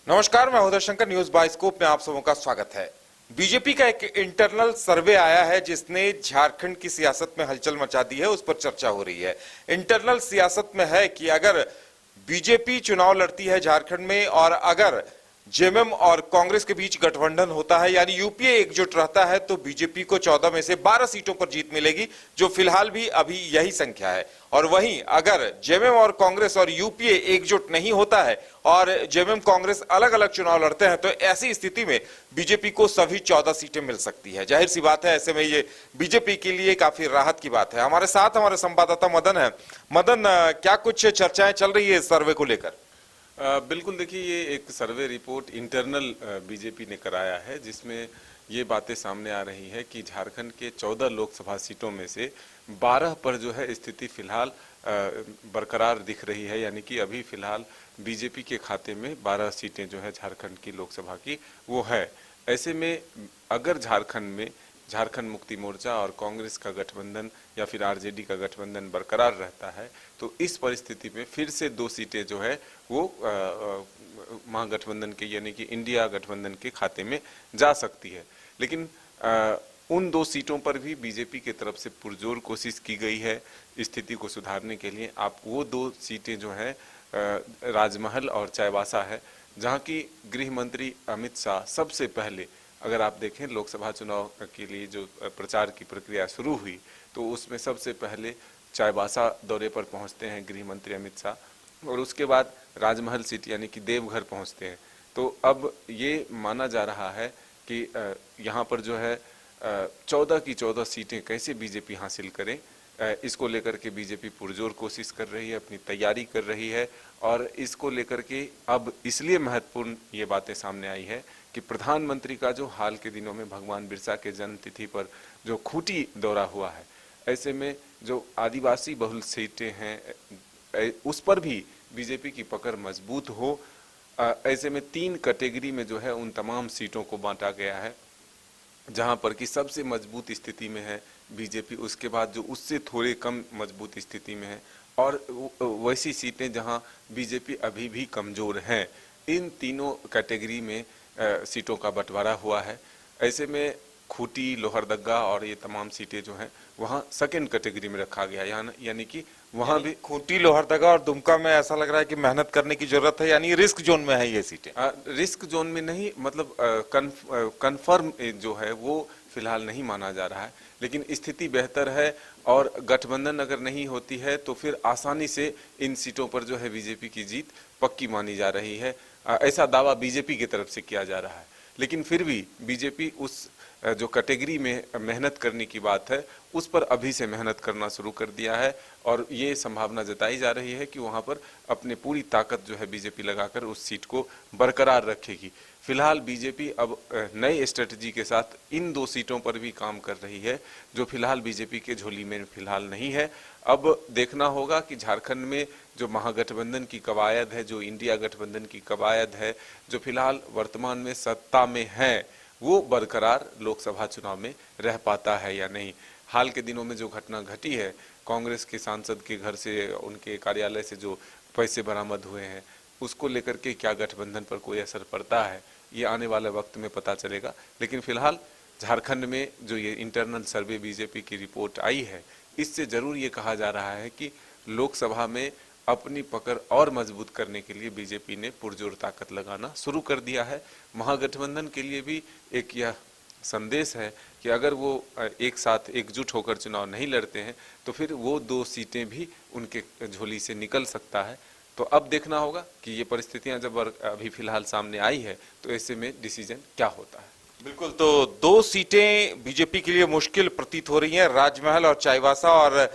नमस्कार, मैं Uday Shankar. News bioscope में आप सबों का स्वागत है। बीजेपी का एक इंटरनल सर्वे आया है जिसने झारखंड की सियासत में हलचल मचा दी है, उस पर चर्चा हो रही है। इंटरनल सियासत में है कि अगर बीजेपी चुनाव लड़ती है झारखंड में और अगर जेएमएम और कांग्रेस के बीच गठबंधन होता है यानी यूपीए एकजुट रहता है तो बीजेपी को 14 में से 12 सीटों पर जीत मिलेगी, जो फिलहाल भी अभी यही संख्या है। और वहीं अगर जेएमएम और कांग्रेस और यूपीए एकजुट नहीं होता है और जेएमएम कांग्रेस अलग अलग चुनाव लड़ते हैं तो ऐसी स्थिति में बीजेपी को सभी 14 सीटें मिल सकती है। जाहिर सी बात है, ऐसे में ये बीजेपी के लिए काफी राहत की बात है। हमारे साथ हमारे संवाददाता मदन है। मदन, क्या कुछ चर्चाएं चल रही है इस सर्वे को लेकर? बिल्कुल, देखिए, ये एक सर्वे रिपोर्ट इंटरनल बीजेपी ने कराया है जिसमें ये बातें सामने आ रही है कि झारखंड के 14 लोकसभा सीटों में से 12 पर जो है स्थिति फिलहाल बरकरार दिख रही है, यानी कि अभी फिलहाल बीजेपी के खाते में 12 सीटें जो है झारखंड की लोकसभा की वो है। ऐसे में अगर झारखंड मुक्ति मोर्चा और कांग्रेस का गठबंधन या फिर आरजेडी का गठबंधन बरकरार रहता है तो इस परिस्थिति में फिर से 2 सीटें जो है वो महागठबंधन के यानी कि इंडिया गठबंधन के खाते में जा सकती है। लेकिन उन 2 सीटों पर भी बीजेपी की तरफ से पुरजोर कोशिश की गई है स्थिति को सुधारने के लिए। आप वो 2 सीटें जो है राजमहल और चाईबासा है, जहां की गृह मंत्री अमित शाह सबसे पहले, अगर आप देखें लोकसभा चुनाव के लिए जो प्रचार की प्रक्रिया शुरू हुई तो उसमें सबसे पहले चाईबासा दौरे पर पहुंचते हैं गृह मंत्री अमित शाह और उसके बाद राजमहल सीट यानी कि देवघर पहुंचते हैं। तो अब ये माना जा रहा है कि यहाँ पर जो है 14 की 14 सीटें कैसे बीजेपी हासिल करे, इसको लेकर के बीजेपी पुरजोर कोशिश कर रही है, अपनी तैयारी कर रही है। और इसको लेकर के अब इसलिए महत्वपूर्ण ये बातें सामने आई है कि प्रधानमंत्री का जो हाल के दिनों में भगवान बिरसा के जन्म तिथि पर जो खूंटी दौरा हुआ है, ऐसे में जो आदिवासी बहुल सीटें हैं उस पर भी बीजेपी की पकड़ मजबूत हो। ऐसे में 3 कैटेगरी में जो है उन तमाम सीटों को बांटा गया है, जहां पर कि सबसे मजबूत स्थिति में है बीजेपी, उसके बाद जो उससे थोड़े कम मजबूत स्थिति में है और वैसी सीटें जहां बीजेपी अभी भी कमजोर है। इन तीनों कैटेगरी में सीटों का बंटवारा हुआ है। ऐसे में खूंटी, लोहरदगा और ये तमाम सीटें जो हैं वहाँ सेकंड कैटेगरी में रखा गया, यानी कि वहाँ भी खूंटी, लोहरदगा और दुमका में ऐसा लग रहा है कि मेहनत करने की जरूरत है, यानी रिस्क जोन में है ये सीटें। रिस्क जोन में नहीं, मतलब कन्फर्म जो है वो फिलहाल नहीं माना जा रहा है, लेकिन स्थिति बेहतर है और गठबंधन अगर नहीं होती है तो फिर आसानी से इन सीटों पर जो है बीजेपी की जीत पक्की मानी जा रही है। ऐसा दावा बीजेपी की तरफ से किया जा रहा है। लेकिन फिर भी बीजेपी उस जो कैटेगरी में मेहनत करने की बात है उस पर अभी से मेहनत करना शुरू कर दिया है और ये संभावना जताई जा रही है कि वहाँ पर अपने पूरी ताकत जो है बीजेपी लगाकर उस सीट को बरकरार रखेगी। फिलहाल बीजेपी अब नई स्ट्रेटजी के साथ इन 2 सीटों पर भी काम कर रही है जो फिलहाल बीजेपी के झोली में फिलहाल नहीं है। अब देखना होगा कि झारखंड में जो महागठबंधन की कवायद है, जो इंडिया गठबंधन की कवायद है, जो फिलहाल वर्तमान में सत्ता में है, वो बरकरार लोकसभा चुनाव में रह पाता है या नहीं। हाल के दिनों में जो घटना घटी है, कांग्रेस के सांसद के घर से, उनके कार्यालय से जो पैसे बरामद हुए हैं, उसको लेकर के क्या गठबंधन पर कोई असर पड़ता है, ये आने वाले वक्त में पता चलेगा। लेकिन फिलहाल झारखंड में जो ये इंटरनल सर्वे बीजेपी की रिपोर्ट आई है, इससे जरूर ये कहा जा रहा है कि लोकसभा में अपनी पकड़ और मजबूत करने के लिए बीजेपी ने पुरजोर ताकत लगाना शुरू कर दिया है। महागठबंधन के लिए भी एक यह संदेश है कि अगर वो एक साथ एकजुट होकर चुनाव नहीं लड़ते हैं तो फिर वो 2 सीटें भी उनके झोली से निकल सकता है। तो अब देखना होगा कि ये परिस्थितियां जब अभी फिलहाल सामने आई है तो ऐसे में डिसीजन क्या होता है। बिल्कुल, तो 2 सीटें बीजेपी के लिए मुश्किल प्रतीत हो रही हैं, राजमहल और चाईबासा। और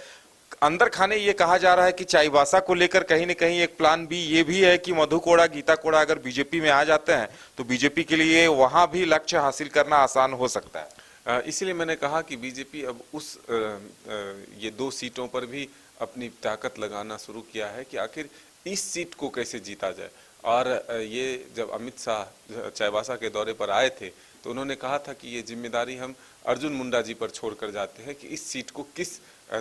अंदर खाने ये कहा जा रहा है कि चाईबासा को लेकर कहीं न कहीं एक प्लान बी ये भी है कि मधु कोड़ा, गीता कोड़ा अगर बीजेपी में आ जाते हैं तो बीजेपी के लिए वहां भी लक्ष्य हासिल करना आसान हो सकता है। इसलिए मैंने कहा कि बीजेपी अब ये 2 सीटों पर भी अपनी ताकत लगाना शुरू किया है कि आखिर इस सीट को कैसे जीता जाए। और ये जब अमित शाह चाईबासा के दौरे पर आए थे तो उन्होंने कहा था कि ये जिम्मेदारी हम अर्जुन मुंडा जी पर छोड़कर जाते हैं कि इस सीट को किस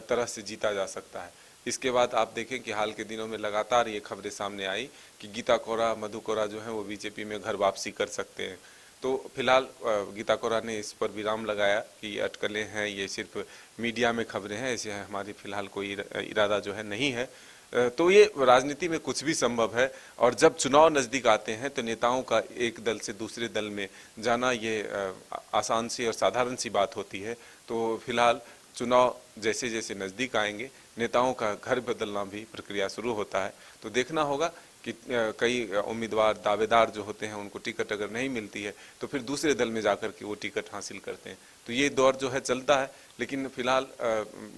तरह से जीता जा सकता है। इसके बाद आप देखें कि हाल के दिनों में लगातार ये खबरें सामने आई कि गीता कोरा, मधु कोरा जो है वो बीजेपी में घर वापसी कर सकते हैं। तो फिलहाल गीता कोरा ने इस पर विराम लगाया कि ये अटकलें हैं, ये सिर्फ मीडिया में खबरें हैं, ऐसे हमारी फिलहाल कोई इरादा जो है नहीं है। तो ये राजनीति में कुछ भी संभव है, और जब चुनाव नज़दीक आते हैं तो नेताओं का एक दल से दूसरे दल में जाना ये आसान सी और साधारण सी बात होती है। तो फिलहाल चुनाव जैसे जैसे नज़दीक आएंगे, नेताओं का घर बदलना भी प्रक्रिया शुरू होता है। तो देखना होगा कि कई उम्मीदवार, दावेदार जो होते हैं, उनको टिकट अगर नहीं मिलती है तो फिर दूसरे दल में जाकर के वो टिकट हासिल करते हैं। तो ये दौर जो है चलता है, लेकिन फिलहाल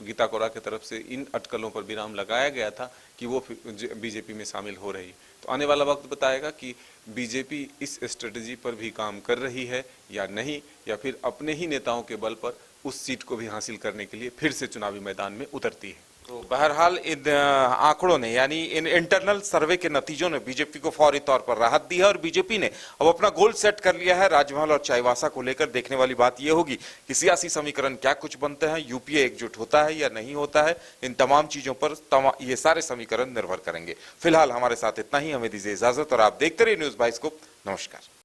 गीता कोरा की तरफ से इन अटकलों पर विराम लगाया गया था कि वो बीजेपी में शामिल हो रही। तो आने वाला वक्त बताएगा कि बीजेपी इस स्ट्रेटजी पर भी काम कर रही है या नहीं, या फिर अपने ही नेताओं के बल पर उस सीट को भी हासिल करने के लिए फिर से चुनावी मैदान में उतरती है। तो बहरहाल इन आंकड़ों ने, यानी इन इंटरनल सर्वे के नतीजों ने बीजेपी को फौरी तौर पर राहत दी है और बीजेपी ने अब अपना गोल सेट कर लिया है राजमहल और चाईबासा को लेकर। देखने वाली बात यह होगी कि सियासी समीकरण क्या कुछ बनते हैं, यूपीए एकजुट होता है या नहीं होता है। इन तमाम चीजों पर ये सारे समीकरण निर्भर करेंगे। फिलहाल हमारे साथ इतना ही, हमें दीजिए इजाजत और आप देखते रहिए न्यूज़ बाइस्कोप। नमस्कार।